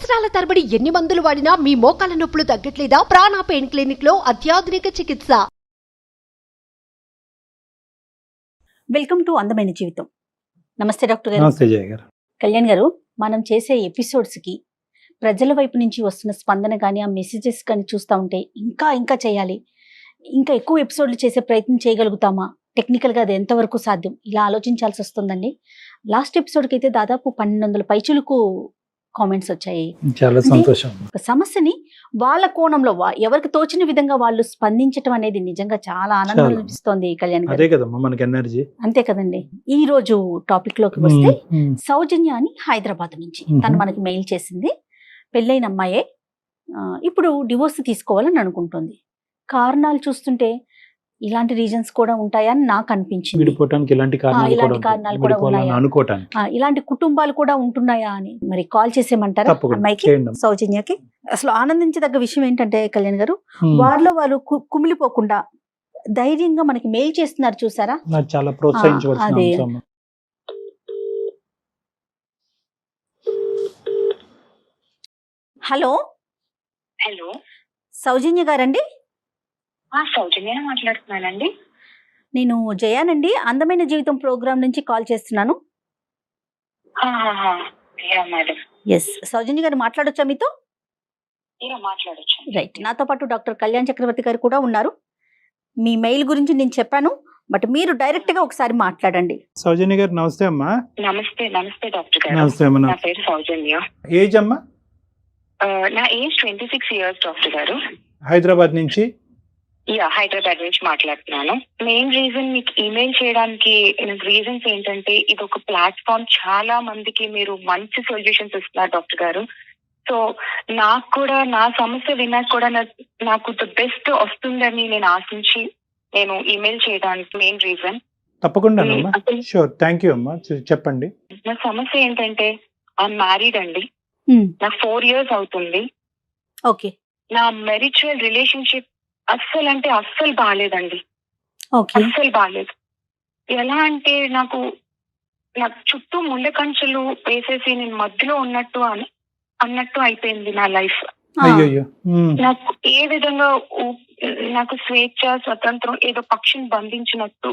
సంవత్సరాల తరబడి ఎన్ని మందులు వాడినా మీ మోకాల నొప్పులు తగ్గట్లేదా? ప్రాణ పెయిన్ క్లినిక్ లో అత్యాధునిక చికిత్స. వెల్కమ్ టు అందమైన జీవితం. నమస్తే డాక్టర్ గారు. నమస్తే జయ గారు. కళ్యాణ్ గారు, మనం చేసే ఎపిసోడ్స్ కి ప్రజల వైపు నుంచి వస్తున్న స్పందన కానీ ఆ మెసేజెస్ కానీ చూస్తూ ఉంటే ఇంకా చేయాలి, ఇంకా ఎక్కువ ఎపిసోడ్లు చేసే ప్రయత్నం చేయగలుగుతామా, టెక్నికల్గా అది ఎంతవరకు సాధ్యం, ఇలా ఆలోచించాల్సి వస్తుందండి. లాస్ట్ ఎపిసోడ్కి అయితే దాదాపు 1200 పైచులకు కామెంట్స్ వచ్చాయి. చాలా సంతోషం. ఒక సమస్యని వాళ్ళ కోణంలో ఎవరికి తోచిన విధంగా వాళ్ళు స్పందించడం అనేది నిజంగా చాలా ఆనందం అనిపిస్తోంది కళ్యాణ్ గారు. అదే కదమ్మా మనకి ఎనర్జీ. అంతే కదండి. ఈ రోజు టాపిక్ లోకి వస్తే సౌజన్య అని హైదరాబాద్ నుంచి తను మనకి మెయిల్ చేసింది. పెళ్ళైన అమ్మాయే, ఇప్పుడు డివోర్స్ తీసుకోవాలని అనుకుంటుంది. కారణాలు చూస్తుంటే ఇలాంటి రీజన్స్ కూడా ఉంటాయని నాకు అనిపించింది. విడిపోవడానికి ఇలాంటి కారణాలు కూడా ఉన్నాయా, ఇలాంటి కుటుంబాలు కూడా ఉంటున్నాయా అని. మరి కాల్ చేసేయమంటారా అమ్మాయికి, సౌజన్యకి? అసలు ఆనందించదగ్గ విషయం ఏంటంటే కళ్యాణ్ గారు, వారిలో వాళ్ళు కుమిలిపోకుండా ధైర్యంగా మనకి మెయిల్ చేస్తున్నారు చూసారా, చాలా ప్రోత్సహించవలసిన. హలో హలో, సౌజన్య గారండి? సౌజన్య మాట్లాడుతున్నానండి. నేను జయానండి, అందమైన జీవితం ప్రోగ్రామ్ నుంచి కాల్ చేస్తున్నాను. ఎస్, సౌజన్య గారు మాట్లాడొచ్చా మీతో? మాట్లాడొచ్చు. రైట్, నాతో పాటు డాక్టర్ కళ్యాణ్ చక్రవర్తి గారు కూడా ఉన్నారు. మీ మెయిల్ గురించి నేను చెప్పాను, బట్ మీరు డైరెక్ట్ గా ఒకసారి మాట్లాడండి. సౌజన్య గారు నమస్తే అమ్మా. నమస్తే నమస్తే డాక్టర్ గారు. నమస్తే అమ్మా. నా పేరు సౌజన్య. ఏజ్ అమ్మా? నా ఏజ్ 26 years డాక్టర్ గారు. హైదరాబాద్ నుంచి? హైదరాబాద్ నుంచి మాట్లాడుతున్నాను. మెయిన్ రీజన్ మీకు ఈమెయిల్ చేయడానికి రీజన్స్ ఏంటంటే, ఇది ఒక ప్లాట్ఫామ్, చాలా మందికి మీరు మంచి సొల్యూషన్స్ ఇస్తున్నారు డాక్టర్ గారు. సో నాకు కూడా నా సమస్య విన్నాక కూడా నాకు ద బెస్ట్ వస్తుందని నేను ఆశించి నేను ఈమెయిల్ చేయడానికి మెయిన్ రీజన్. తప్పకుండా షూర్, థ్యాంక్ యూ అమ్మా. చెప్పండి. నా సమస్య ఏంటంటే, ఐఎమ్ మ్యారీడ్ అండి. నాకు 4 years అవుతుంది. ఓకే. నా మెరిచువల్ రిలేషన్షిప్ అస్సలు బాగాలేదండి. అస్సలు బాగాలేదు. ఎలా అంటే నాకు చుట్టూ ముండకంచెలు వేసేసి నేను మధ్యలో అన్నట్టు అయిపోయింది నా లైఫ్. నాకు ఏ విధంగా నాకు స్వేచ్ఛ స్వతంత్రం ఏదో పక్షిని బంధించినట్టు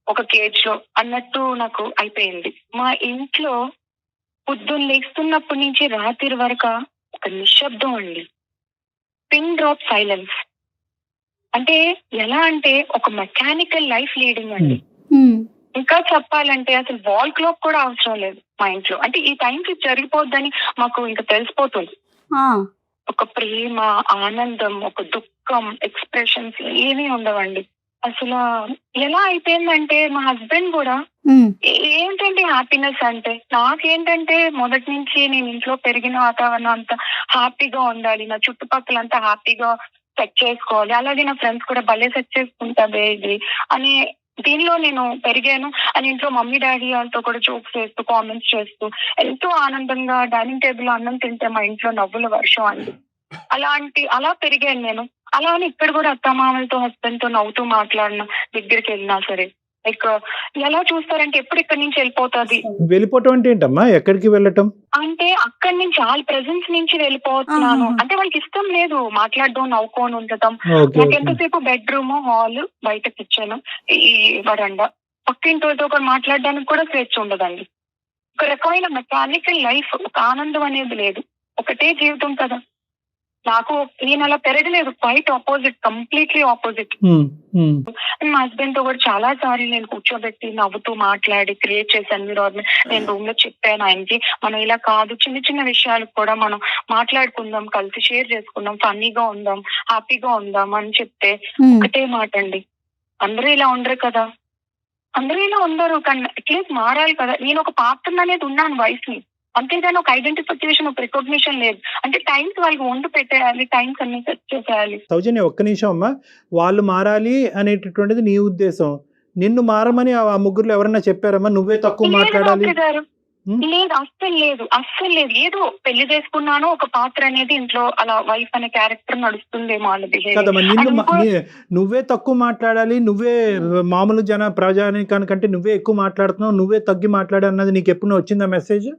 ఒక కేజ్ లో అన్నట్టు నాకు అయిపోయింది. మా ఇంట్లో పొద్దున్న లేస్తున్నప్పటి నుంచి రాత్రి వరకు ఒక నిశ్శబ్దం అండి. Pin drop silence. అంటే ఎలా అంటే ఒక మెకానికల్ లైఫ్ లీడింగ్ అండి. ఇంకా చెప్పాలంటే అసలు వాల్ క్లాక్ కూడా అవసరం లేదు మా ఇంట్లో. అంటే ఈ టైంకి జరిగిపోద్దని మాకు ఇంకా తెలిసిపోతుంది. ఒక ప్రేమ, ఆనందం, ఒక దుఃఖం, ఎక్స్ప్రెషన్స్ ఏమీ ఉండవండి. అసలు ఎలా అయిపోయిందంటే మా హస్బెండ్ కూడా ఏంటంటే హ్యాపీనెస్ అంటే, నాకేంటంటే మొదటి నుంచి నేను ఇంట్లో పెరిగిన వాతావరణం అంతా హ్యాపీగా ఉండాలి, నా చుట్టుపక్కల అంతా హ్యాపీగా సెట్ చేసుకోవాలి, అలాగే నా ఫ్రెండ్స్ కూడా భలే సెట్ చేసుకుంటా బేబీ అని దీనిలో నేను పెరిగాను. అని ఇంట్లో మమ్మీ డాడీ వాళ్ళతో కూడా జోక్స్ చేస్తూ కామెంట్స్ చేస్తూ ఎంతో ఆనందంగా డైనింగ్ టేబుల్ లో అన్నం తింటే మా ఇంట్లో నవ్వుల వర్షం అండి. అలా పెరిగాను నేను. అలా అని ఇక్కడ కూడా అత్తమామలతో హస్బెండ్ తో నవ్వుతూ మాట్లాడినా, దగ్గరికి వెళ్ళినా సరే లైక్ ఎలా చూస్తారంటే ఎప్పుడు ఇక్కడి నుంచి వెళ్ళిపోవటం అంటే ఏంటమ్మా? ఎక్కడికి వెళ్ళటం అంటే అక్కడి నుంచి వాళ్ళ ప్రెజెన్స్ నుంచి వెళ్ళిపోతున్నాను. అంటే వాళ్ళకి ఇష్టం లేదు మాట్లాడడం, నవ్వుకొని ఉండటం. నాకు ఎంతసేపు బెడ్రూమ్, హాల్, బయట కిచెన్, ఈ వరండా, పక్కింటితో కూడా మాట్లాడడానికి కూడా స్వేచ్ఛ ఉండదండి. ఒక రకమైన మెకానికల్ లైఫ్, ఒక ఆనందం అనేది లేదు. ఒకటే జీవితం కదా. నాకు నేను అలా పెరగలేదు, క్వైట్ ఆపోజిట్, కంప్లీట్లీ ఆపోజిట్. మా హస్బెండ్ తో కూడా చాలా సార్లు నేను కూర్చోబెట్టి నవ్వుతూ మాట్లాడి క్రియేట్ చేసి ఎన్విరాన్మెంట్ నేను రూమ్ లో చెప్పాను ఆయనకి, మనం ఇలా కాదు, చిన్న చిన్న విషయాలు కూడా మనం మాట్లాడుకుందాం, కలిసి షేర్ చేసుకుందాం, ఫన్నీగా ఉందాం, హ్యాపీగా ఉందాం అని చెప్తే ఒకటే మాట అండి, అందరూ ఇలా ఉండరు కదా, అందరూ ఇలా ఉండరు కానీ అట్లీస్ట్ మారాలి కదా. నేను ఒక పాత్ర అనేది ఉన్నాను వైఫ్ ని, అంతేగాని ఒక ఐడెంటిఫికేషన్, ఒక రికగ్నిషన్ లేదు. అంటే టైమ్స్ వాళ్ళకి వండు పెట్టేయాలి, టైమ్స్ అన్ని సెట్ చేసేయాలి. సౌజన్య ఒక్క నిమిషం అమ్మా. వాళ్ళు మారాలి అనేటటువంటిది నీ ఉద్దేశం. నిన్ను మారమని ఆ ముగ్గురులో ఎవరన్నా చెప్పారమ్మా? నువ్వే తక్కువ మాట్లాడాలి? లేదు, అస్సలు లేదు. ఏదో పెళ్లి చేసుకున్నాను, ఒక పాత్ర అనేది ఇంట్లో అలా వైఫ్ అనే క్యారెక్టర్ నడుస్తుందేమో నువ్వే తక్కువ మాట్లాడాలి, నువ్వే మామూలు ప్రజానికానికంటే నువ్వే ఎక్కువ మాట్లాడుతున్నావు, నువ్వే తగ్గి మాట్లాడాలి అన్నది నీకు ఎప్పుడు వచ్చిందా మెసేజ్?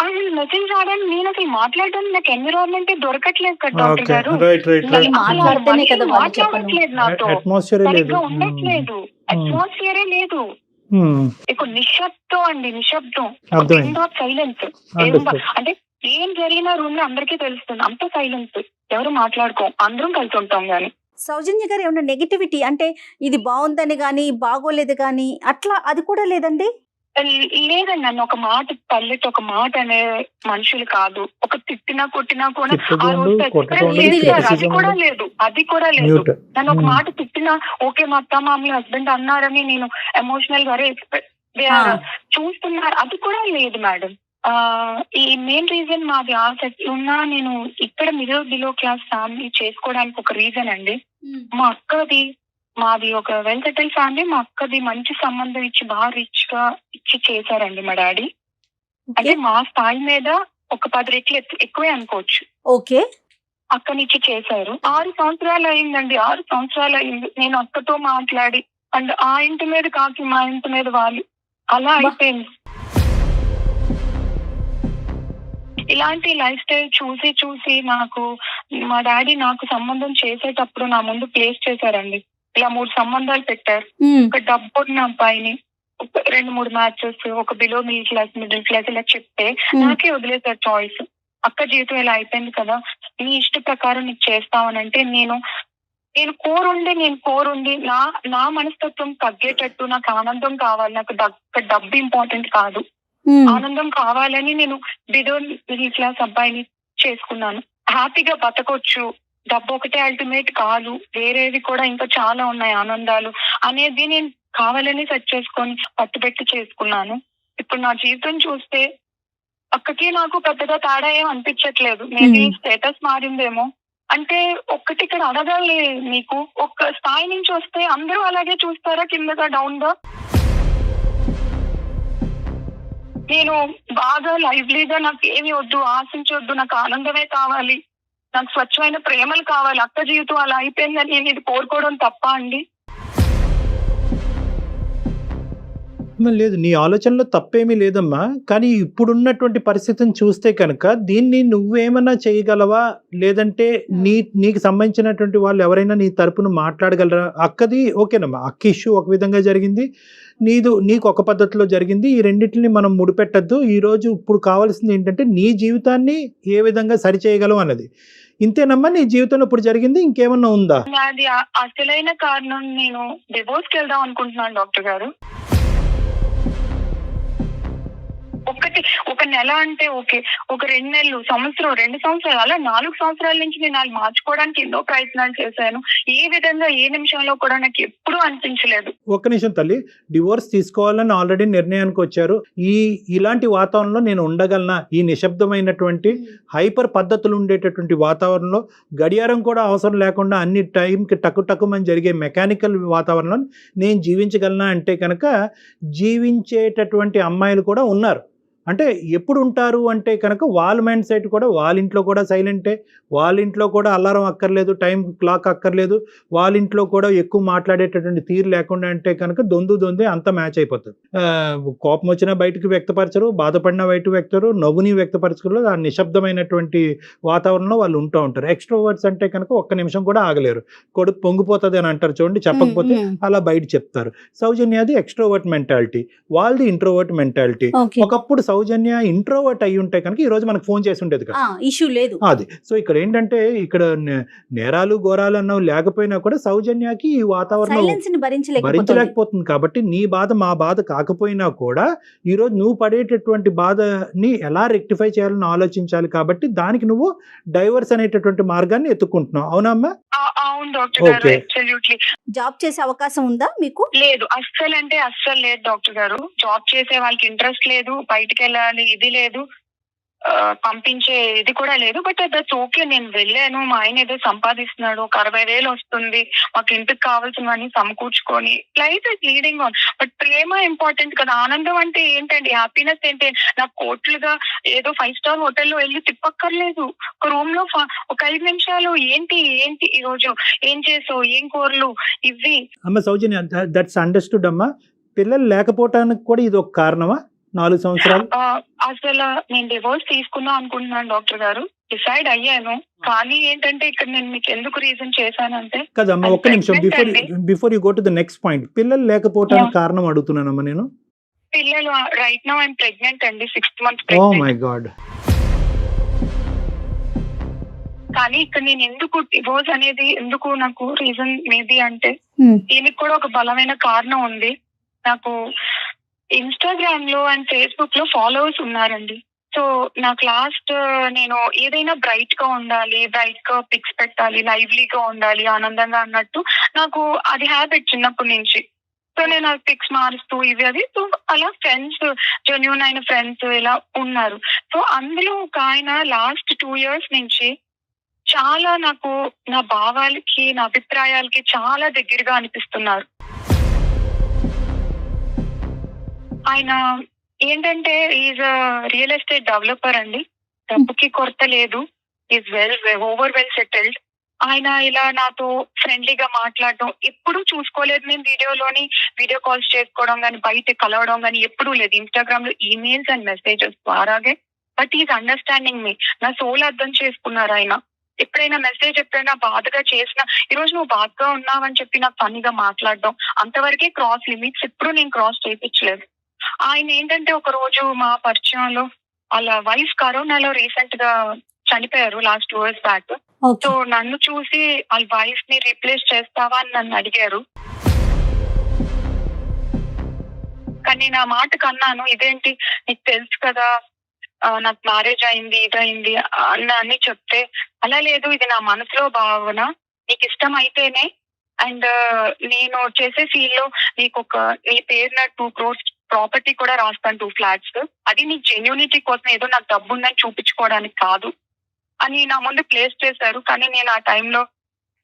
అసలు మెసేజ్ రావడానికి నేను అసలు మాట్లాడడానికి నాకు ఎన్విరాన్మెంట్ దొరకట్లేదు కదా డాక్టర్ ఓకే, గారు. రైట్ రైట్ నేను రైట్. అసలు మాట్లాడితేనే కదా వాళ్ళు మాట్లాడట్లేదు నాతో, అట్మాస్ఫియరే లేదు. సరిగ్గా ఉండట్లేదు, అట్మాస్ఫియరే లేదు. ఇప్పుడు నిశ్శబ్దం అండి, నిశ్శబ్దం, అర్థమైంది. సైలెన్స్. Understood. అంటే ఏం జరిగినా రూమ్ లో అందరికీ తెలుస్తుంది, అంత సైలెన్స్, ఎవరు మాట్లాడుకో, అందరం కలిసి ఉంటాం గానీ. సౌజన్య గారు ఏమన్నా నెగిటివిటీ అంటే ఇది బాగుందని కానీ బాగోలేదు కానీ అట్లా అది కూడా లేదండి? లేదండి, నన్ను ఒక మాట తల్లితో ఒక మాట అనే మనుషులు కాదు. ఒక తిట్టినా కొట్టినా కూడా ఆ రోజు అది కూడా లేదు, అది కూడా లేదు. నన్ను ఒక మాట తిట్టినా ఓకే మా అత్త మామూలు హస్బెండ్ అన్నారని నేను ఎమోషనల్ గా చూస్తున్నారు, అది కూడా లేదు మేడం. ఈ మెయిన్ రీజన్ మాది ఆసక్తి ఉన్నా నేను ఇక్కడ బిలో క్లాస్ ఫ్యామిలీ చేసుకోవడానికి ఒక రీజన్ అండి. మా అక్కది మాది ఒక వెల్ సెటిల్ ఫ్యామిలీ. మా అక్కది మంచి సంబంధం ఇచ్చి బాగా రిచ్ గా ఇచ్చి చేశారండి మా డాడీ. అంటే మా స్థాయి మీద ఒక 10 రెట్లు ఎక్కువే అనుకోవచ్చు. ఓకే, అక్కనిచ్చి చేశారు. 6 సంవత్సరాలు అయిందండి, 6 సంవత్సరాలు అయింది నేను అక్కతో మాట్లాడి. అండ్ ఆ ఇంటి మీద కాకి మా ఇంటి మీద వాళ్ళు అలా అయిపోయింది. ఇలాంటి లైఫ్ స్టైల్ చూసి చూసి నాకు మా డాడీ నాకు సంబంధం చేసేటప్పుడు నా ముందు ప్లేస్ చేశారండి. ఇలా 3 సంబంధాలు పెట్టారు. ఒక డబ్బు ఉన్న అబ్బాయిని, 2-3 మ్యాచెస్, ఒక బిలో మిడిల్ క్లాస్ ఇలా చెప్తే నాకే వదిలేసారు చాయిస్. అక్క జీవితం ఇలా అయిపోయింది కదా, నీ ఇష్ట ప్రకారం నీకు చేస్తామనంటే నేను కోరుండి నా మనస్తత్వం తగ్గేటట్టు నాకు ఆనందం కావాలి, నాకు డబ్బు ఇంపార్టెంట్ కాదు, ఆనందం కావాలని నేను బిలో మిడిల్ క్లాస్ అబ్బాయిని చేసుకున్నాను. హ్యాపీగా బతకొచ్చు, డబ్బు ఒకటే అల్టిమేట్ కాదు, వేరేవి కూడా ఇంకా చాలా ఉన్నాయి ఆనందాలు అనేది నేను కావాలని సెట్ చేసుకొని పట్టుబెట్టి చేసుకున్నాను. ఇప్పుడు నా జీవితం చూస్తే అక్కకి నాకు పెద్దగా తేడా ఏం అనిపించట్లేదు. మేబీ స్టేటస్ మారిందేమో. అంటే ఒక్కటి ఇక్కడ అడగాలి, మీకు ఒక స్థాయి నుంచి వస్తే అందరూ అలాగే చూస్తారా కిందగా డౌన్ గా? నేను బాగా లైవ్లీగా నాకు ఏమి వద్దు, ఆశించొద్దు, నాకు ఆనందమే కావాలి, నాకు స్వచ్ఛమైన ప్రేమలు కావాలి, అక్క జీవితం అలా అయిపోయిందని నేను ఇది కోరుకోవడం తప్ప అండి? లేదు, నీ ఆలోచనలో తప్పేమీ లేదమ్మా. కానీ ఇప్పుడున్నటువంటి పరిస్థితిని చూస్తే కనుక దీన్ని నువ్వేమన్నా చేయగలవా, లేదంటే నీకు సంబంధించినటువంటి వాళ్ళు ఎవరైనా నీ తరపున మాట్లాడగలరా? అక్కది ఓకేనమ్మా, అక్క ఇష్యూ ఒక విధంగా జరిగింది, నీకు ఒక పద్ధతిలో జరిగింది. ఈ రెండింటిని మనం ముడిపెట్టద్దు. ఈరోజు ఇప్పుడు కావాల్సింది ఏంటంటే నీ జీవితాన్ని ఏ విధంగా సరిచేయగలవు అన్నది. ఇంతేనమ్మా నీ జీవితంలో ఇప్పుడు జరిగింది, ఇంకేమన్నా ఉందా? అది అసలైన కారణం నేను డివోర్స్కి వెళ్దాం అనుకుంటున్నాను డాక్టర్ గారు. ఒక నెల అంటే ఓకే, ఒక 2 నెలలు, సంవత్సరం, 2 సంవత్సరాలు, అలా 4 సంవత్సరాల నుంచి నేను అది మార్చుకోవడానికి ఎన్నో ప్రయత్నాలు చేశాను. ఏ విధంగా ఏ నిమిషంలో కూడా నాకు ఎప్పుడూ అనిపించలేదు. ఒక్క నిమిషం తల్లి, డివోర్స్ తీసుకోవాలని ఆల్రెడీ నిర్ణయానికి వచ్చారు. ఇలాంటి వాతావరణంలో నేను ఉండగలనా? ఈ నిశ్శబ్దమైనటువంటి హైపర్ పద్ధతులు ఉండేటటువంటి వాతావరణంలో, గడియారం కూడా అవసరం లేకుండా అన్ని టైంకి టక్కుమని జరిగే మెకానికల్ వాతావరణంలో నేను జీవించగలనా అంటే కనుక జీవించేటటువంటి అమ్మాయిలు కూడా ఉన్నారు. అంటే ఎప్పుడు ఉంటారు అంటే కనుక వాళ్ళ మైండ్ సెట్ కూడా వాళ్ళ ఇంట్లో కూడా సైలెంటే, వాళ్ళ ఇంట్లో కూడా అలారం అక్కర్లేదు, టైం క్లాక్ అక్కర్లేదు, వాళ్ళ ఇంట్లో కూడా ఎక్కువ మాట్లాడేటటువంటి తీరు లేకుండా అంటే కనుక దొందే అంత మ్యాచ్ అయిపోతుంది. కోపం వచ్చినా బయటకు వ్యక్తపరచరు, బాధపడినా బయటకు వ్యక్తరు, నవ్వుని వ్యక్తపరచరు. ఆ నిశ్శబ్దమైనటువంటి వాతావరణంలో వాళ్ళు ఉంటూ ఉంటారు. ఎక్స్ట్రోవర్ట్స్ అంటే కనుక ఒక్క నిమిషం కూడా ఆగలేరు, కొడుకు పొంగిపోతుంది అని అంటారు చూడండి, చెప్పకపోతే అలా బయట చెప్తారు. సౌజన్యది ఎక్స్ట్రోవర్ట్ మెంటాలిటీ, వాళ్ళది ఇంట్రోవర్ట్ మెంటాలిటీ. ఒకప్పుడు సౌజన్య ఇంట్రోవర్ట్ అయి ఉంటే కనుక ఈ రోజు మనకు ఫోన్ చేసి ఉండేది కదా, ఇష్యూ లేదు. అది సో ఇక్కడ ఏంటంటే ఇక్కడ నేరాలు ఘోరాలు అన్నవి లేకపోయినా కూడా సౌజన్యకి ఈ వాతావరణం భరించలేకపోతుంది. కాబట్టి నీ బాధ మా బాధ కాకపోయినా కూడా ఈరోజు నువ్వు పడేటటువంటి బాధని ఎలా రెక్టిఫై చేయాలని ఆలోచించాలి. కాబట్టి దానికి నువ్వు డైవర్స్ అనేటటువంటి మార్గాన్ని ఎత్తుకుంటున్నావు. అవునమ్మా? అవును డాక్టర్ గారు, అబ్సల్యూట్లీ. జాబ్ చేసే అవకాశం ఉందా మీకు? లేదు, అస్సలు లేదు డాక్టర్ గారు. జాబ్ చేసే వాళ్ళకి ఇంట్రెస్ట్ లేదు, బయటికి వెళ్ళాలి ఇది లేదు, పంపించే ఇది కూడా లేదు. బట్ దట్స్ ఓకే, నేను వెళ్ళాను, మా ఆయన ఏదో సంపాదిస్తున్నాడు, ఒక 60,000 వస్తుంది, మాకు ఇంటికి కావాల్సినవన్నీ సమకూర్చుకొని life is leading on. But ప్రేమ ఇంపార్టెంట్ కదా. ఆనందం అంటే ఏంటండి, హ్యాపీనెస్ ఏంటి? నాకు కోట్లుగా ఏదో 5 స్టార్ హోటల్లో వెళ్ళి తిప్పక్కర్లేదు, ఒక రూమ్ లో ఒక 5 నిమిషాలు ఏంటి ఈ రోజు ఏం చేసావు, ఏం కూరలు, ఇవి. అమ్మ సౌజన్య, దట్స్ అండర్స్టూడ్ అమ్మా. పిల్లలు లేకపోవటానికి కూడా ఇది ఒక కారణమా? 4 సంవత్సరాలు? అసలు నేను డివోర్స్ తీసుకుందాం అనుకుంటున్నాను డాక్టర్ గారు, డిసైడ్ అయ్యాను. కానీ ఏంటంటే ఇక్కడ నేను మీకు ఎందుకు రీజన్ చేశానంటే, కదమ్మా ఒక్క నిమిషం, before you go to the next point, పిల్లలు లేకపోవడానికి కారణం అడుగుతున్నానమ్మా నేను. పిల్లలు రైట్ నౌ ఐఎమ్ ప్రెగ్నెంట్ అండి, 6th month ఓ ప్రెగ్నెంట్. My god. కానీ ఇక్కడ నేను ఎందుకు డివోర్స్ అనేది ఎందుకు నాకు రీజన్ మేబీ అంటే దీనికి కూడా ఒక బలమైన కారణం ఉంది. నాకు ఇన్స్టాగ్రామ్ లో అండ్ ఫేస్బుక్ లో ఫాలోవర్స్ ఉన్నారండి. సో నాకు లాస్ట్ నేను ఏదైనా బ్రైట్ గా ఉండాలి, బ్రైట్ గా పిక్స్ పెట్టాలి, లైవ్లీగా ఉండాలి, ఆనందంగా అన్నట్టు నాకు అది హ్యాబిట్ చిన్నప్పటి నుంచి. సో నేను ఆ పిక్స్ మారుస్తూ ఇవి అది, సో అలా ఫ్రెండ్స్, జెన్యూన్ అయిన ఫ్రెండ్స్ ఇలా ఉన్నారు. సో అందులో ఒక ఆయన లాస్ట్ 2 years నుంచి చాలా నాకు నా భావాలకి, నా అభిప్రాయాలకి చాలా దగ్గరగా అనిపిస్తున్నారు. ఆయన ఏంటంటే ఈజ్ రియల్ ఎస్టేట్ డెవలపర్ అండి, డబ్బుకి కొరత లేదు, ఈజ్ ఓవర్ వెల్ సెటిల్డ్. ఆయన ఇలా నాతో ఫ్రెండ్లీగా మాట్లాడడం ఎప్పుడూ చూసుకోలేదు. నేను వీడియో కాల్స్ చేసుకోవడం కానీ, బయట కలవడం కానీ ఎప్పుడూ లేదు. ఇన్స్టాగ్రామ్ లో ఈమెయిల్స్ అండ్ మెసేజెస్ ద్వారాగే. బట్ ఈజ్ అండర్స్టాండింగ్ మీ, నా సోల్ అర్థం చేసుకున్నారు ఆయన. ఎప్పుడైనా మెసేజ్ ఎప్పుడైనా బాధగా చేసినా, ఈ రోజు నువ్వు బాధగా ఉన్నావని చెప్పి నాకు ఫన్నీగా మాట్లాడడం, అంతవరకే క్రాస్ లిమిట్స్, ఎప్పుడు నేను క్రాస్ చేయించలేదు. ఆయన ఏంటంటే ఒక రోజు మా పరిచయంలో వాళ్ళ వైఫ్ కరోనాలో రీసెంట్ గా చనిపోయారు, లాస్ట్ 2 years బ్యాక్. సో నన్ను చూసి వాళ్ళ వైఫ్ ని రీప్లేస్ చేస్తావా అని నన్ను అడిగారు. కానీ నా మాటకు అన్నాను, ఇదేంటి నీకు తెలుసు కదా నాకు మ్యారేజ్ అయింది, ఇదైంది అని చెప్తే, అలా లేదు, ఇది నా మనసులో భావన, నీకు ఇష్టం అయితేనే, అండ్ నేను చేసే ఫీల్ లో నీకు నీ పేరున 2 crores ప్రాపర్టీ కూడా రాస్తాను, 2 flats. అది నీ జెన్యూనిటీ కోసం, ఏదో నాకు డబ్బు ఉందని చూపించుకోవడానికి కాదు అని నా ముందు ప్లేస్ చేశారు. కానీ నేను ఆ టైంలో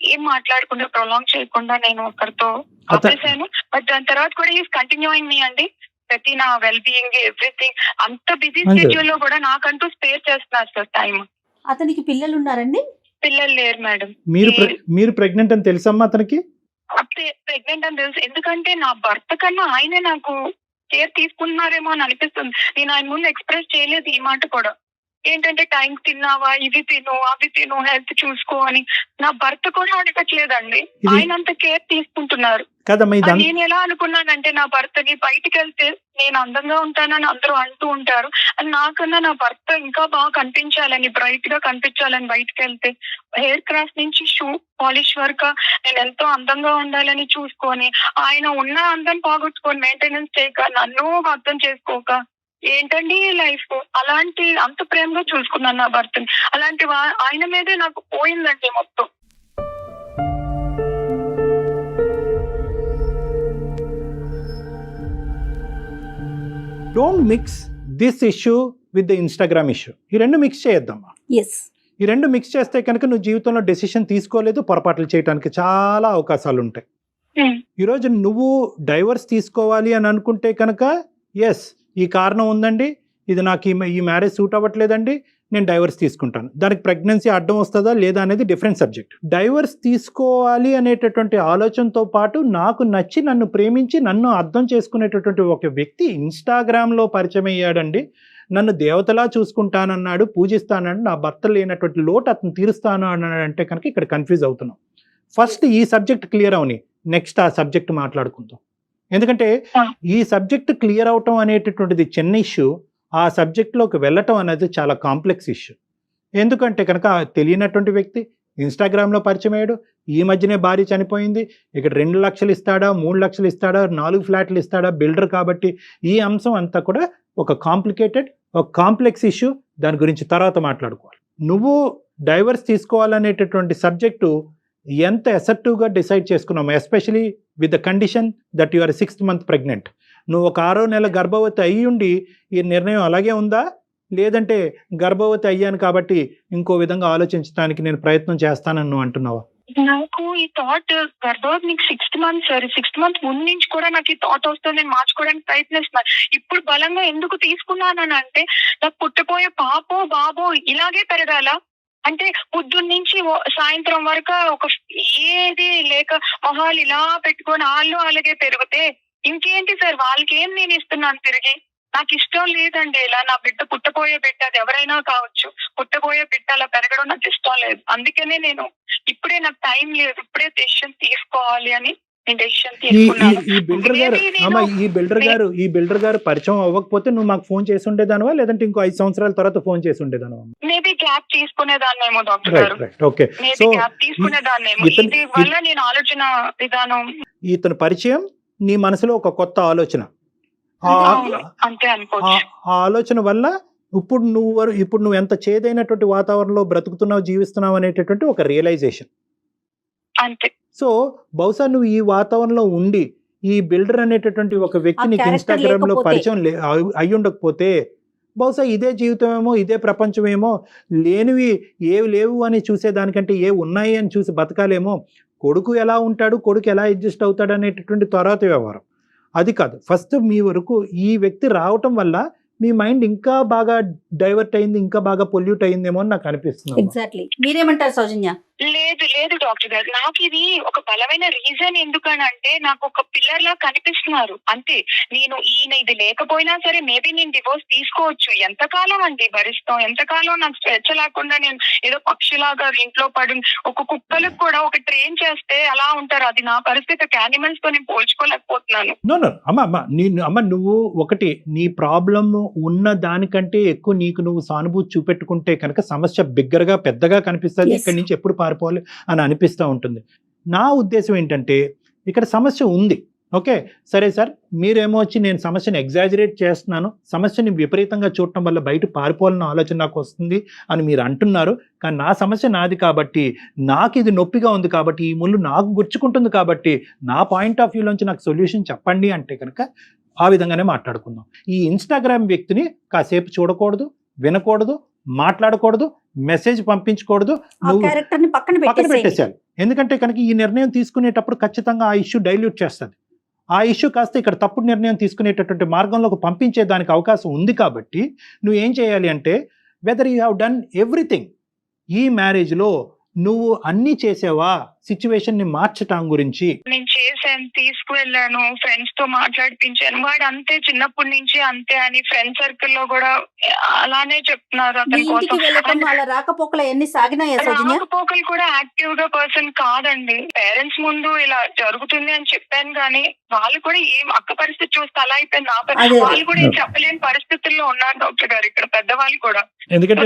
ఏం మాట్లాడకుండా, ప్రొలాంగ్ చేయకుండా నేను ఒకరితో ఆపేశాను. బట్ దాని తర్వాత కూడా ఈజ్ కంటిన్యూయింగ్ మీ అండి, ప్రతి నా వెల్ బీయింగ్ ఎవ్రీథింగ్. అంత బిజీ షెడ్యూల్ లో కూడా నాకంటూ స్పేర్ చేస్తున్నారు సార్ టైం. అతనికి పిల్లలు ఉన్నారండి? పిల్లలు లేరు మేడం. మీరు ప్రెగ్నెంట్ అని తెలుసమ్మా అతనికి? ప్రెగ్నెంట్ అని తెలుసు, ఎందుకంటే నా భర్త కన్నా ఆయనే నాకు కేర్ తీసుకుంటున్నారేమో అని అనిపిస్తుంది. నేను ఆయన ముందు ఎక్స్ప్రెస్ చేయలేదు ఈ మాట కూడా. ఏంటంటే టైం తిన్నావా, ఇవి తిను, అవి తిను, హెల్త్ చూసుకో అని నా భర్త కూడా అడగట్లేదండి, ఆయన అంత కేర్ తీసుకుంటున్నారు. నేను ఎలా అనుకున్నానంటే, నా భర్తని బయటికి వెళ్తే నేను అందంగా ఉంటానని అందరూ అంటూ ఉంటారు, అని నాకన్నా నా భర్త ఇంకా బాగా కనిపించాలని, బ్రైట్ గా కనిపించాలని, బయటకు వెళ్తే హెయిర్ క్రాఫ్ట్ నుంచి షూ పాలిష్ వరకు నేను ఎంతో అందంగా ఉండాలని చూసుకొని, ఆయన ఉన్న అందం పోగొట్టుకొని మెయింటెనెన్స్ చేయక, నన్ను అర్థం చేసుకోక, ఏంటండి లైఫ్, అలాంటి అంత ప్రేమగా చూసుకున్నాను నా భర్తని. అలాంటి ఆయన మీదే నాకు పోయిందండి మొత్తం. Don't mix this issue with the Instagram issue. ఈ రెండు మిక్స్ చేయొద్దమ్మా. ఈ రెండు మిక్స్ చేస్తే కనుక నువ్వు జీవితంలో డెసిషన్ తీసుకోలేదు, పొరపాట్లు చేయడానికి చాలా అవకాశాలు ఉంటాయి. ఈరోజు నువ్వు డైవర్స్ తీసుకోవాలి అని అనుకుంటే కనుక, ఎస్ ఈ కారణం ఉందండి, ఇది నాకు ఈ మ్యారేజ్ సూట్ అవ్వట్లేదండి, నేను డైవర్స్ తీసుకుంటాను. దానికి ప్రెగ్నెన్సీ అడ్డం వస్తుందా లేదా అనేది డిఫరెంట్ సబ్జెక్ట్. డైవర్స్ తీసుకోవాలి అనేటటువంటి ఆలోచనతో పాటు నాకు నచ్చి, నన్ను ప్రేమించి, నన్ను అర్థం చేసుకునేటటువంటి ఒక వ్యక్తి ఇన్స్టాగ్రామ్లో పరిచయం అయ్యాడండి, నన్ను దేవతలా చూసుకుంటానన్నాడు, పూజిస్తానన్నాడు, నా భర్త లేనటువంటి లోటు అతను తీరుస్తాను అన్నాడు అంటే కనుక ఇక్కడ కన్ఫ్యూజ్ అవుతున్నాం. ఫస్ట్ ఈ సబ్జెక్ట్ క్లియర్ అవని, నెక్స్ట్ ఆ సబ్జెక్ట్ మాట్లాడుకుందాం. ఎందుకంటే ఈ సబ్జెక్ట్ క్లియర్ అవటం అనేటటువంటిది చిన్న ఇష్యూ, ఆ సబ్జెక్ట్లోకి వెళ్ళటం అనేది చాలా కాంప్లెక్స్ ఇష్యూ. ఎందుకంటే కనుక తెలియనటువంటి వ్యక్తి ఇన్స్టాగ్రామ్లో పరిచయం అయ్యాడు, ఈ మధ్యనే భార్య చనిపోయింది, ఇక్కడ 2 లక్షలు ఇస్తాడా, 3 లక్షలు ఇస్తాడా, 4 ఫ్లాట్లు ఇస్తాడా, బిల్డర్ కాబట్టి ఈ అంశం అంతా కూడా ఒక కాంప్లికేటెడ్, ఒక కాంప్లెక్స్ ఇష్యూ. దాని గురించి తర్వాత మాట్లాడుకోవాలి. నువ్వు డైవర్స్ తీసుకోవాలనేటటువంటి సబ్జెక్టు ఎంత అసర్టివ్గా డిసైడ్ చేసుకున్నాము, especially with the condition that you are 6th month pregnant. నువ్వు ఒక 6వ నెల గర్భవతి అయ్యి ఉండి ఈ నిర్ణయం అలాగే ఉందా, లేదంటే గర్భవతి అయ్యాను కాబట్టి ఇంకో విధంగా ఆలోచించడానికి నేను ప్రయత్నం చేస్తానని నువ్వు అంటున్నావా? నాకు ఈ థాట్ గర్భవతి నీకు 6th month sir, 6th month ముందు నుంచి కూడా నాకు ఈ థాట్ వస్తుంది, నేను మార్చుకోవడానికి ప్రయత్నిస్తున్నాను. ఇప్పుడు బలంగా ఎందుకు తీసుకున్నానని అంటే, నాకు పుట్టపోయే పాపో బాబో ఇలాగే పెరగాల అంటే, పొద్దున్న నుంచి సాయంత్రం వరకు ఒక ఏది లేక మొహాలు ఇలా పెట్టుకొని వాళ్ళు అలాగే పెరిగితే ఇంకేంటి సార్, వాళ్ళకి ఏం నేను ఇస్తున్నాను తిరిగి? నాకు ఇష్టం లేదండి. ఇలా నా బిడ్డ పుట్టబోయే బిడ్డ, అది ఎవరైనా కావచ్చు, పుట్టబోయే బిడ్డ అలా పెరగడం నాకు ఇష్టం లేదు. అందుకనే నేను ఇప్పుడే నాకు టైం లేదు, ఇప్పుడే డెసిషన్ తీసుకోవాలి అని నేను డెసిషన్ తీసుకున్నాను. ఈ బిల్డర్ గారు ఈ బిల్డర్ గారు పరిచయం అవ్వకపోతే నువ్వు మాకు ఫోన్ చేసి ఉండేదానివా, లేదంటే ఇంకో 5 సంవత్సరాల తర్వాత ఫోన్ చేసి ఉండేదానివా? మేబీ గ్యాప్ తీసుకునేదాన్నేమో డాక్టర్ గారు, ఓకే. మేబీ గ్యాప్ తీసుకునేదాన్నేమో. ఇది వల్ల నేను ఆలోచన విధానం, ఇతని పరిచయం నీ మనసులో ఒక కొత్త ఆలోచన, అంతే అనుకోవచ్చు. ఆ ఆలోచన వల్ల ఇప్పుడు నువ్వు ఎంత చేదైనటువంటి వాతావరణంలో బ్రతుకుతున్నావు, జీవిస్తున్నావు అనేటటువంటి ఒక రియలైజేషన్ అంతే. సో బహుశా నువ్వు ఈ వాతావరణంలో ఉండి ఈ బిల్డర్ అనేటటువంటి ఒక వ్యక్తి నీకు ఇన్స్టాగ్రామ్ లో పరిచయం అయి ఉండకపోతే బహుశా ఇదే జీవితమేమో, ఇదే ప్రపంచమేమో, లేనివి ఏవి లేవు అని చూసేదానికంటే ఏ ఉన్నాయి అని చూసి బతకాలేమో. కొడుకు ఎలా ఉంటాడు, కొడుకు ఎలా అడ్జస్ట్ అవుతాడు అనేటటువంటి తర్వాత వ్యవహారం అది కాదు. ఫస్ట్ మీ వరకు ఈ వ్యక్తి రావటం వల్ల మీ మైండ్ ఇంకా బాగా డైవర్ట్ అయింది, ఇంకా బాగా పొల్యూట్ అయిందేమో అని నాకు అనిపిస్తుంది. ఎగ్జాక్ట్లీ. మీరేమంటారు సౌజన్య? లేదు డాక్టర్ గారు, నాకు ఇది ఒక బలమైన రీజన్. ఎందుకనంటే నాకు ఒక పిల్లర్ లా కనిపిస్తున్నారు అంతే. నేను ఈయన ఇది లేకపోయినా సరే మేబీ నేను డివోర్స్ తీసుకోవచ్చు. ఎంతకాలం అండి భరిస్తాం, ఎంతకాలం నాకు స్వేచ్ఛ లేకుండా నేను ఏదో పక్షిలాగా ఇంట్లో పడి, ఒక కుక్కలకు కూడా ఒక ట్రైన్ చేస్తే అలా ఉంటారు. అది నా పరిస్థితి. యానిమల్స్ తో నేను పోల్చుకోలేకపోతున్నాను. అమ్మ నువ్వు ఒకటి, నీ ప్రాబ్లం ఉన్న దానికంటే ఎక్కువ నీకు నువ్వు సానుభూతి చూపెట్టుకుంటే కనుక సమస్య బిగ్గరగా పెద్దగా కనిపిస్తుంది. ఇక్కడి నుంచి ఎప్పుడు పారిపోవాలి అని అనిపిస్తూ ఉంటుంది. నా ఉద్దేశం ఏంటంటే ఇక్కడ సమస్య ఉంది, ఓకే సరే సార్, మీరేమో వచ్చి నేను సమస్యను ఎగ్జాజరేట్ చేస్తున్నాను, సమస్యని విపరీతంగా చూడటం వల్ల బయట పారిపోవాలన్న ఆలోచన నాకు వస్తుంది అని మీరు అంటున్నారు. కానీ నా సమస్య నాది కాబట్టి, నాకు ఇది నొప్పిగా ఉంది కాబట్టి, ఈ ముళ్ళు నాకు గుచ్చుకుంటుంది కాబట్టి, నా పాయింట్ ఆఫ్ వ్యూలోంచి నాకు సొల్యూషన్ చెప్పండి అంటే కనుక ఆ విధంగానే మాట్లాడుకుందాం. ఈ ఇన్స్టాగ్రామ్ వ్యక్తిని కాసేపు చూడకూడదు, వినకూడదు, మాట్లాడకూడదు, మెసేజ్ పంపించకూడదు, నువ్వు పక్కన పెట్టేసేయాలి. ఎందుకంటే కనుక ఈ నిర్ణయం తీసుకునేటప్పుడు ఖచ్చితంగా ఆ ఇష్యూ డైల్యూట్ చేస్తుంది. ఆ ఇష్యూ కాస్త ఇక్కడ తప్పుడు నిర్ణయం తీసుకునేటటువంటి మార్గంలోకి పంపించే దానికి అవకాశం ఉంది. కాబట్టి నువ్వు ఏం చేయాలి అంటే, whether you have done everything, ఈ మ్యారేజ్లో నువ్వు అన్ని చేసావా సిచ్యువేషన్ ని మార్చటం గురించి? నేను చేశాను, తీసుకువెళ్ళాను, ఫ్రెండ్స్ తో మాట్లాడిపించాను. వాడు అంతే, చిన్నప్పటి నుంచి అంతే అని ఫ్రెండ్ సర్కిల్ లో కూడా అలానే చెప్తున్నారు. అతని కోసం రాకపోకలు ఎన్ని సాగినాయి? రాకపోకలు కూడా యాక్టివ్ గా పర్సన్ కాదండి. పేరెంట్స్ ముందు ఇలా జరుగుతుంది అని చెప్పాను కానీ వాళ్ళు కూడా ఏం అక్క పరిస్థితి చూస్తే అలా అయిపోయింది. వాళ్ళు కూడా ఏం చెప్పలేని పరిస్థితుల్లో ఉన్నారు డాక్టర్ గారు, ఇక్కడ పెద్దవాళ్ళు కూడా. ఎందుకంటే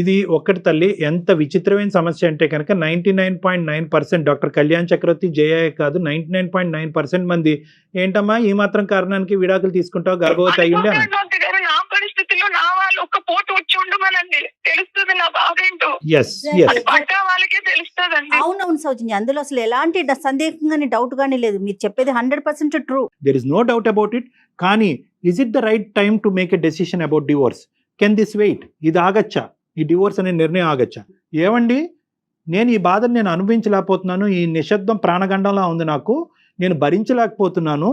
ఇది ఒక్కటి తల్లి, ఎంత విచిత్రమైన సమస్య అంటే కనుక 99.9% డాక్టర్ కళ్యాణ్ చక్రవర్తి జయ కాదు, 99.9% మంది ఏంటమ్మా ఈ మాత్రం కారణానికి విడాకులు తీసుకుంటావు, గర్భవతి అయ్యుండే. నా పరిస్థితుల్లో నా వాళ్ళు ఒక పోటు వచ్చి ఉండమనండి, తెలుస్తుంది నా బాధేంటో. వాళ్ళకే తెలుస్తుంది. అవునవును సౌజన్య, అందులో అసలు ఎలాంటి సందేహం గానీ డౌట్ గానీ లేదు. మీరు చెప్పేది 100% true. There is no doubt about it. కానీ is it the right time to make a decision about divorce? Can this wait? ఇది ఆగచ్చా? ఈ డివోర్స్ అనే నిర్ణయం ఆగచ్చా? ఏమండి, నేను ఈ బాధను నేను అనుభవించలేకపోతున్నాను, ఈ నిశ్శబ్దం ప్రాణగండంలా ఉంది నాకు, నేను భరించలేకపోతున్నాను,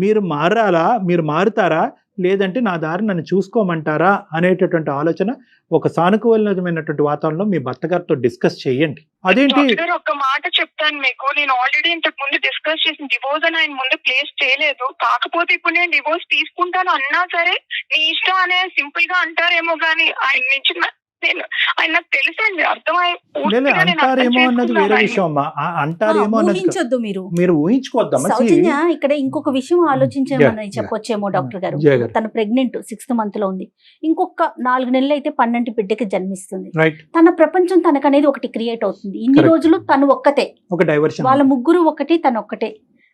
మీరు మారాలా, మీరు మారుతారా, లేదంటే నా దారి నన్ను చూసుకోమంటారా అనేటటువంటి ఆలోచన ఒక సానుకూలమైనటువంటి వాతావరణంలో మీ భర్త గారితో డిస్కస్ చేయండి. అదేంటి ఒక మాట చెప్తాను మీకు, నేను ఆల్రెడీ ఇంతకు ముందు డిస్కస్ చేసిన డివోర్స్ అని ఆయన ముందు ప్లేస్ చేయలేదు. కాకపోతే ఇప్పుడు నేను డివోర్స్ తీసుకుంటాను అన్నా సరే నీ ఇష్టం అనే సింపుల్ గా అంటారేమో గానీ ఆయన నుంచి ఆయన నాకు తెలుసండి, అంటారేమో అన్నది వేరే విషయం అమ్మా. అంటారేమో ఊహించొద్దు, మీరు ఊహించుకోవద్దమ్మా. సౌజన్య, ఇక్కడ ఇంకొక విషయం ఆలోచించేమని చెప్పొచ్చేమో డాక్టర్ గారు. తను ప్రెగ్నెంట్ 6th month లో ఉంది. ఇంకొక 4 నెలలు అయితే 12 బిడ్డకి జన్మిస్తుంది. తన ప్రపంచం తనకనేది ఒకటి క్రియేట్ అవుతుంది. ఇన్ని రోజులు తను ఒక్కతే, వాళ్ళ ముగ్గురు ఒకటి, తను ఒక్కటే.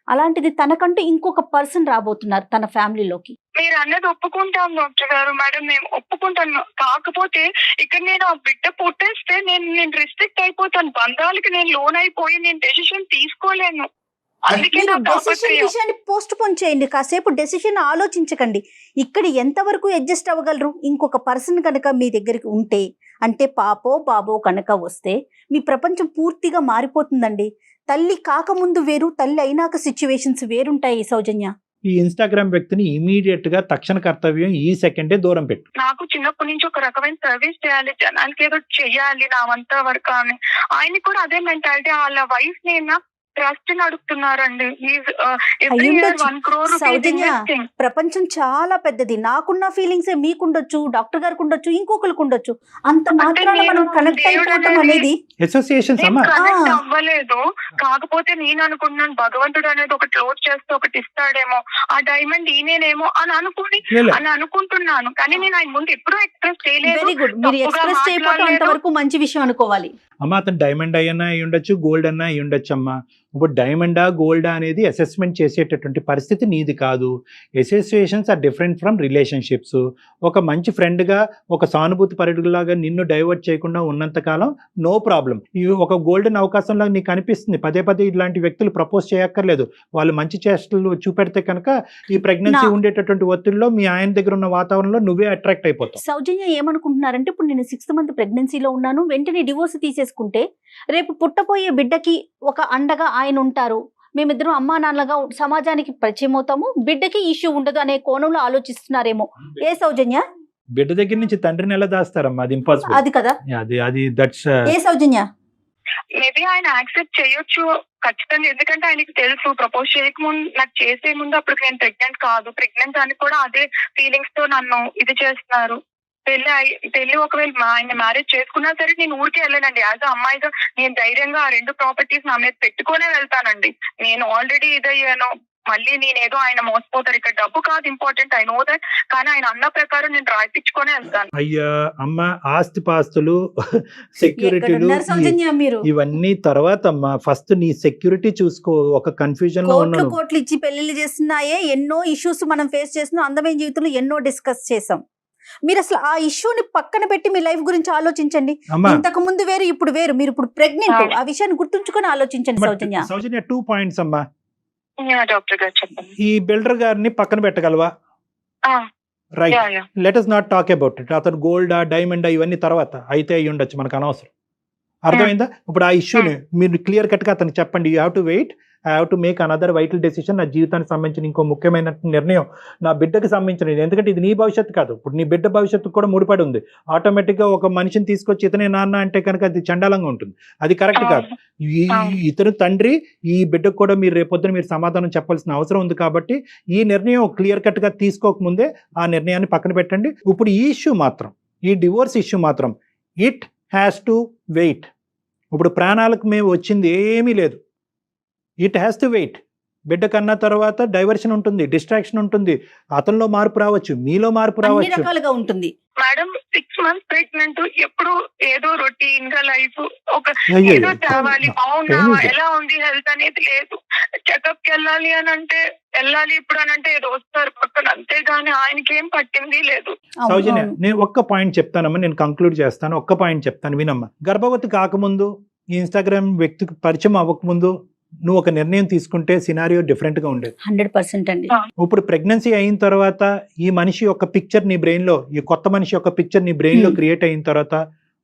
అలాంటిది తనకంటూ ఇంకొక పర్సన్ రాబోతున్నారు తన ఫ్యామిలీలోకి. మీరు అన్నది ఒప్పుకుంటాం డాక్టర్ గారు, మేడం మేము ఒప్పుకుంటాను. కాకపోతే ఇక్కడ నేను ఆ బిడ్డ పుట్టేస్తే నేను రిస్ట్రిక్ట్ అయిపోతాను, బంధాలకి నేను లోన్ అయిపోయి నేను డెసిషన్ తీసుకోలేను. విషయాన్ని పోస్ట్ పోన్ చేయండి, కాసేపు డెసిషన్ ఆలోచించకండి. ఇక్కడ ఎంతవరకు అడ్జస్ట్ అవ్వగలరు? ఇంకొక పర్సన్ కనుక మీ దగ్గరికి ఉంటే, అంటే పాపో బాబో కనుక వస్తే మీ ప్రపంచం పూర్తిగా మారిపోతుందండి. తల్లి కాకముందు వేరు, తల్లి అయినాక సిచ్యువేషన్స్ వేరుంటాయి సౌజన్య. ఈ ఇన్స్టాగ్రామ్ వ్యక్తిని ఇమీడియట్ గా తక్షణ కర్తవ్యం ఈ సెకండే దూరం పెట్టు. నాకు చిన్నప్పటి నుంచి ఒక రకమైన సర్వీస్ చేయాలి, జనానికి ఏదో చెయ్యాలి నా వంత వరకు అని. ఆయన కూడా అదే మెంటాలిటీ. వాళ్ళ వైఫ్ నేను ట్రస్ట్ అడుగుతున్నారండి. ఎవ్రీ ఇయర్ అయ్యుండొచ్చు. 1 crore rupees సౌజన్య, investing. ప్రపంచం చాలా పెద్దది. నాకున్న ఫీలింగ్సే మీకుండొచ్చు, డాక్టర్ గారికి ఉండొచ్చు, ఇంకొకరికి ఉండొచ్చు. అంత మాత్రాన నేను మనం కనెక్ట్ దేవుడు అయిపోవటం అనేది- అనేది అసోసియేషన్స్ నేను అమ్మా. కనెక్ట్ ఆ. అవ్వలేదు. కాకపోతే నేను అనుకున్నాను భగవంతుడు అనేది ఒకటి లోడ్ చేస్తే ఒకటి ఇస్తాడేమో, ఆ డైమండ్ ఈయనేనేమో అని అనుకుంటున్నాను. కానీ నేను ఆయన ముందు ఎప్పుడూ ఎక్స్ప్రెస్ చేయలేదు. Very good. మీరు తప్పుగా ఎక్స్ప్రెస్ చేయకపోవడం మాట్లాడలేదు. అంతవరకు మంచి విషయం అనుకోవాలి. అమ్మ అతను డైమండ్ అయ్యన్నా అయి ఉండొచ్చు, గోల్డ్ అన్నా అయి ఉండొచ్చు అమ్మా. ఇప్పుడు డైమండా గోల్డా అనేది అసెస్మెంట్ చేసేటటువంటి పరిస్థితి నీది కాదు. Associations are different from relationships. ఒక మంచి ఫ్రెండ్గా, ఒక సానుభూతి పరుడులాగా నిన్ను డైవర్ట్ చేయకుండా ఉన్నంతకాలం నో ప్రాబ్లం. ఇవి ఒక గోల్డెన్ అవకాశంలో నీకు అనిపిస్తుంది. పదే పదే ఇలాంటి వ్యక్తులు ప్రపోజ్ చేయక్కర్లేదు. వాళ్ళు మంచి చేష్టలు చూపెడితే కనుక ఈ ప్రెగ్నెన్సీ ఉండేటటువంటి ఒత్తిడిలో మీ ఆయన దగ్గర ఉన్న వాతావరణంలో నువ్వే అట్రాక్ట్ అయిపోతావు. సౌజన్య ఏమనుకుంటున్నారంటే, ఇప్పుడు నేను 6th month ప్రెగ్నెన్సీలో ఉన్నాను, వెంటనే డివోర్స్ తీసేసుకుంటే రేపు పుట్టపోయే బిడ్డకి ఒక అండగా ఆయన ఉంటారు, మేమిద్దరం అమ్మా నాన్నలుగా సమాజానికి పరిచయం అవుతాము, బిడ్డకి ఇష్యూ ఉండదు అనే కోణంలో ఆలోచిస్తున్నారేమో. ఏ సౌజన్య? బిడ్డ దగ్గర నుంచి తండ్రిని ఎలా దాస్తారమ్మా? అది ఇంపాసిబుల్. అది కదా. అది దట్స్ ఏ సౌజన్య? మేబీ ఆయన యాక్సెప్ట్ చేయొచ్చు ఖచ్చితంగా. ఎందుకంటే ఆయనకి తెలుసు ప్రపోజ్ చేయకముందు, నాకు చేసే ముందు అప్పుడు నేను ప్రెగ్నెంట్ కాదు, ప్రెగ్నెంట్ అని కూడా అదే ఫీలింగ్స్ తో నన్ను ఇది చేస్తున్నారు. పెళ్లి ఒకవేళ ఆయన మ్యారేజ్ చేసుకున్నా సరే నేను ఊరికే వెళ్ళానండి. యాజ్ అమ్మాయిగా నేను ధైర్యంగా ఆ 2 ప్రాపర్టీస్ నా మీద పెట్టుకునే వెళ్తానండి. నేను ఆల్రెడీ ఇదయ్యాను. మళ్ళీ నేనేదో ఆయన మోసపోతారు, ఇక్కడ డబ్బు కాదు ఇంపార్టెంట్, ఐ నో దట్. కానీ ఆయన అన్న ప్రకారం నేను రాయిపించుకునే వెళ్తాను. అయ్యా అమ్మ, ఆస్తి పాస్తులు, సెక్యూరిటీలు ఎక్కడున్నారు సౌజన్య మీరు? ఇవన్నీ తర్వాత అమ్మా. ఫస్ట్ నీ సెక్యూరిటీ చూసుకో. ఒక కన్ఫ్యూజన్ లో కోట్లు ఉన్నాను. కోట్లు ఇచ్చి పెళ్లిళ్ళు చేస్తున్నాయే, ఎన్నో ఇష్యూస్ మనం ఫేస్ చేస్తున్నాం, అందమైన జీవితంలో ఎన్నో డిస్కస్ చేసాం. మీరు అసలు ఆ ఇష్యూని పక్కన పెట్టి మీ లైఫ్ గురించి ఆలోచించండి. అమ్మా ఇంతకు ముందు వేరు, ఇప్పుడు వేరు. మీరు ఇప్పుడు ప్రెగ్నెంట్, ఆ విషయాన్ని గుర్తుంచుకొని ఆలోచించండి సౌజన్య. సౌజన్య 2 points అమ్మా. డాక్టర్ గారు చెప్పండి. ఈ బిల్డర్ గారిని పక్కన పెట్టగలవా? Right, let us not talk about it. అతను గోల్డా డైమండా ఇవన్నీ తర్వాత అయితే అయ్యి ఉండొచ్చు, మనకు అనవసరం. అర్థమైందా? ఇప్పుడు ఆ ఇష్యూని మీరు క్లియర్ కట్ గా అతనికి చెప్పండి. You have to wait, I have to make another vital decision. నా జీవితానికి సంబంధించిన ఇంకో ముఖ్యమైన నిర్ణయం, నా బిడ్డకి సంబంధించిన. ఎందుకంటే ఇది నీ భవిష్యత్తు కాదు, ఇప్పుడు నీ బిడ్డ భవిష్యత్తు కూడా ముడిపడి ఉంది. ఆటోమేటిక్గా ఒక మనిషిని తీసుకొచ్చి ఇతనే నాన్న అంటే కనుక అది చండాలంగా ఉంటుంది. అది కరెక్ట్ కాదు. ఇతను తండ్రి, ఈ బిడ్డకు కూడా మీరు రేపొద్దున మీరు సమాధానం చెప్పాల్సిన అవసరం ఉంది. కాబట్టి ఈ నిర్ణయం క్లియర్ కట్ గా తీసుకోకముందే ఆ నిర్ణయాన్ని పక్కన పెట్టండి. ఇప్పుడు ఈ ఇష్యూ మాత్రం, ఈ డివోర్స్ ఇష్యూ మాత్రం ఇట్ హ్యాస్ టు వెయిట్. ఇప్పుడు ప్రాణాలకు మేము వచ్చింది ఏమీ లేదు. It has to wait. బిడ్డ కన్నా తర్వాత డైవర్షన్ ఉంటుంది, డిస్ట్రాక్షన్ ఉంటుంది, అతనిలో మార్పు రావచ్చు, మీలో మార్పు అన్ని రావచ్చు. రకాలుగా ఉంటుంది. మేడం 6 months ప్రెగ్నెంట్, ఎప్పుడు ఏదో రొటీన్ గా లైఫ్ ఒక అయ్యో, ఏదో తేవాలి, అవునా Pain is it? ఎలా ఉంది హెల్త్ అనేది లేదు. చెకప్ కి వెళ్ళాలి అని అంటే వెళ్ళాలి, ఇప్పుడు అని అంటే ఏదో వస్తారు పక్కన, అంతేగాని ఆయనకి ఏం పట్టింది లేదు. అవును, సౌజన్య, అవును. నేను ఒక్క పాయింట్ చెప్తానమ్మా, నేను కంక్లూడ్ చేస్తాను. ఒక్క పాయింట్ చెప్తాను వినమ్మా. గర్భవతి కాకముందు, ఈ ఇన్స్టాగ్రామ్ వ్యక్తికి పరిచయం అవ్వకముందు నువ్వు ఒక నిర్ణయం తీసుకుంటే సినారియో డిఫరెంట్ గా ఉండేది. 100% అండి. ఇప్పుడు ప్రెగ్నెన్సీ అయిన తర్వాత ఈ మనిషి యొక్క పిక్చర్ నీ బ్రెయిన్ లో, ఈ కొత్త మనిషి యొక్క పిక్చర్ నీ బ్రెయిన్ లో క్రియేట్ అయిన తర్వాత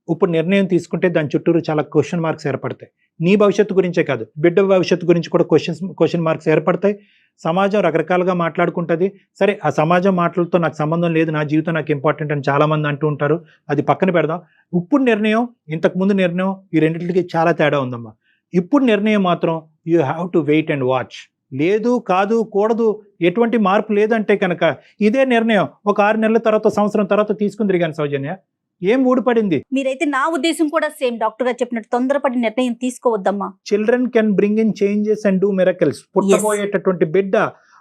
ఇప్పుడు నిర్ణయం తీసుకుంటే దాని చుట్టూరు చాలా క్వశ్చన్ మార్క్స్ ఏర్పడతాయి. నీ భవిష్యత్తు గురించే కాదు, బిడ్డ భవిష్యత్తు గురించి కూడా క్వశ్చన్ మార్క్స్ ఏర్పడతాయి. సమాజం రకరకాలుగా మాట్లాడుకుంటుంది. సరే, ఆ సమాజం మాటలతో నాకు సంబంధం లేదు, నా జీవితం నాకు ఇంపార్టెంట్ అని చాలా మంది అంటూ ఉంటారు. అది పక్కన పెడదాం. ఇప్పుడు నిర్ణయం, ఇంతకు ముందు నిర్ణయం, ఈ రెండింటికి చాలా తేడా ఉందమ్మా. ఇప్పుడు నిర్ణయం మాత్రం you have to wait and watch. లేదు, కాదు, కూడదు, ఎటువంటి మార్పు లేదంటే కనుక ఇదే నిర్ణయం ఒక 6 నెలల తర్వాత, సంవత్సరం తర్వాత తీసుకుంది. కానీ సౌజన్య ఏం ఊడిపడింది? మీరైతే నా ఉద్దేశం కూడా సేమ్ డాక్టర్ గారు చెప్పినట్టు తొందరపడి నిర్ణయం తీసుకోవద్దమ్మా. Children can bring in changes and do miracles. పుట్టబోయేటటువంటి బిడ్డ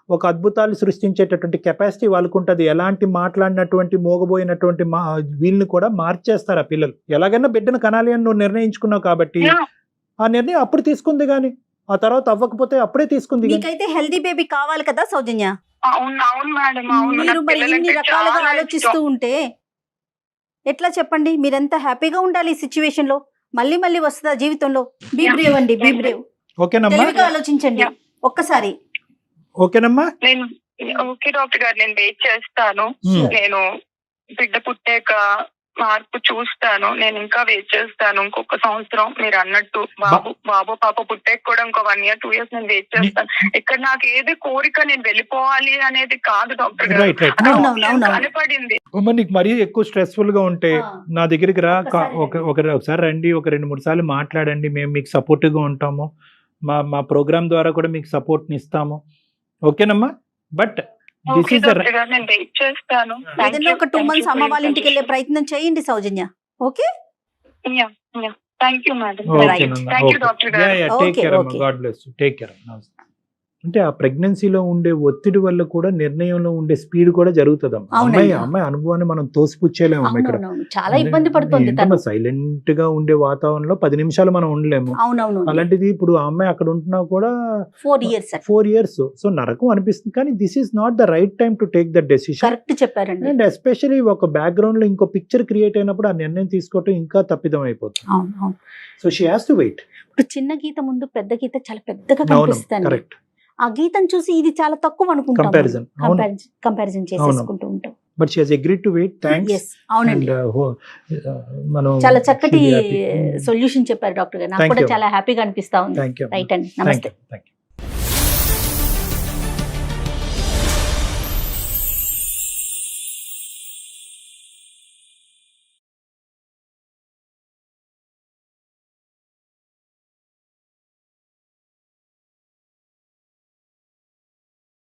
ఒక అద్భుతాలు సృష్టించేటటువంటి కెపాసిటీ వాళ్ళకు ఉంటుంది. ఎలాంటి మాట్లాడినటువంటి మోగబోయినటువంటి వీళ్ళని కూడా మార్చేస్తారు ఆ పిల్లలు. ఎలాగైనా బిడ్డను కనాలి అని నువ్వు నిర్ణయించుకున్నావు కాబట్టి ఆ నిర్ణయం అప్పుడు తీసుకుంది, కానీ ఆ తర్వాత అవ్వకపోతే అప్పుడే తీసుకుంది. మీకైతే హెల్దీ బేబీ కావాలి కదా సౌజన్య? అవును అవును మేడం, అవును. మీరు మరి ఇన్ని రకాలుగా ఆలోచిస్తూ ఉంటే ఎట్లా చెప్పండి? మీరెంత హ్యాపీగా ఉండాలి ఈ సిచ్యువేషన్ లో. మళ్ళీ మళ్ళీ వస్తుందా జీవితంలో? బీ బ్రేవ్ అండి, బీ బ్రేవ్. ఓకేనమ్మా, తెలివిగా ఆలోచించండి ఒక్కసారి. ఓకేనమ్మా. నేను ఓకే డాక్టర్ గారు, నేను వెయిట్ చేస్తాను. నేను బిడ్డ పుట్టాక మార్పు చూస్తాను. నేను ఇంకా వెయిట్ చేస్తాను ఇంకొక సంవత్సరం. మీరు అన్నట్టు బాబు పాప పుట్టాక కూడా ఇంకో 1 year 2 years నేను వెయిట్ చేస్తాను. ఇక్కడ నాకు ఏది కోరిక నేను వెళ్ళిపోవాలి అనేది కాదు డాక్టర్ గారు, కనపడింది. నీకు మరీ ఎక్కువ స్ట్రెస్ఫుల్ గా ఉంటే నా దగ్గరికి రా, ఒకసారి రండి, ఒక 2-3 సార్లు మాట్లాడండి, మేము మీకు సపోర్టివ్ గా ఉంటాము. మా ప్రోగ్రామ్ ద్వారా కూడా మీకు సపోర్ట్ని ఇస్తాము. ఓకేనమ్మా? But this okay is the doctor గారు, నేను వెయిట్ చేస్తాను. ఏదైనా ఒక 2 months అమ్మ వాళ్ళ ఇంటికి వెళ్ళే ప్రయత్నం చేయండి Soujanya. Okay, thank you madam. ఓకేనమ్మా. Thank you okay. డాక్టర్ గారు. టేక్ Okay, కేర్ అమ్మా. okay. God bless you. Take care అమ్మా. అంటే ఆ ప్రెగ్నెన్సీలో ఉండే ఒత్తిడి వల్ల కూడా నిర్ణయంలో ఉండే స్పీడ్ కూడా జరుగుతుంది. అవునండి. అమ్మాయి అనుభవాన్ని మనం తోసిపుచ్చేయలేము ఇక్కడ. అవునవును, చాలా ఇబ్బంది పడుతుంది తను. సైలెంట్ గా ఉండే వాతావరణంలో 10 నిమిషాలు మనం ఉండలేము. అవునవును, అలాంటిది ఇప్పుడు ఆ అమ్మాయి అక్కడ ఉంటున్నా కూడా 4 years 4 years. సో నరకం అనిపిస్తుంది. కానీ this is not the right time to take the decision. Correct చెప్పారండి. అండ్ ఎస్పెషలీ ఒక బ్యాక్గ్రౌండ్ లో ఇంకో పిక్చర్ క్రియేట్ అయినప్పుడు ఆ నిర్ణయం తీసుకోవటం ఇంకా తప్పిదం అయిపోతుంది. అవును అవును. So she has to wait. ఇప్పుడు చిన్న గీత ముందు పెద్ద గీత చాలా పెద్దగా కనిపిస్తుంది. కరెక్ట్. ఆ గీతం చూసి ఇది చాలా తక్కువ అనుకుంటాం. కంపారిజన్. కంపారిజన్ చేసేసుకుంటూ ఉంటాం. But she has agreed to wait. Thanks. Yes, అవునండి. మనం చాలా చక్కటి should be happy. సొల్యూషన్ చెప్పారు డాక్టర్ గారు. నాకు Thank కూడా you. చాలా హ్యాపీగా అనిపిస్తా ఉంది. Thank you. రైట్ అండి, నమస్తే. Thank you.